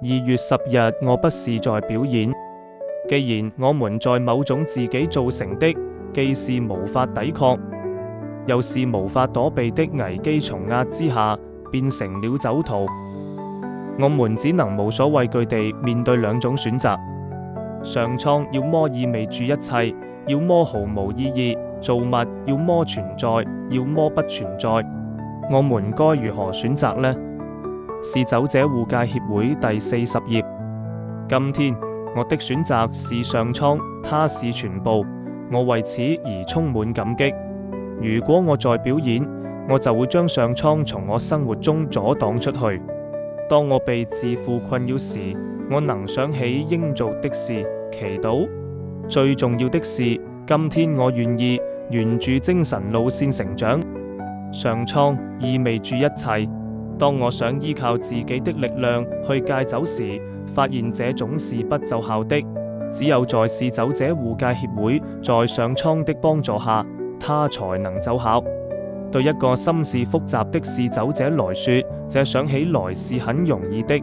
2月10日，我不是在表演。既然我們在某種自己造成的，既是無法抵抗，又是無法躲避的危機重壓之下，變成了酒徒，我們只能無所畏懼地面對兩種選擇：上蒼要麼意味住一切，要麼毫無意義；造物要麼存在，要麼不存在。我們該如何選擇呢？是酒者護戒協會第40頁。今天我的選擇是上蒼，他是全部，我為此而充滿感激。如果我在表演，我就會將上蒼從我生活中阻擋出去。當我被自負困擾時，我能想起應做的事，祈禱。最重要的是，今天我願意沿住精神路線成長。上蒼意味住一切。當我想依靠自己的力量去戒酒時，發現這種是不奏效的。只有在是酒者護戒協會在上蒼的幫助下，它才能奏效。對一個心事複雜的是酒者來說，這想起來是很容易的。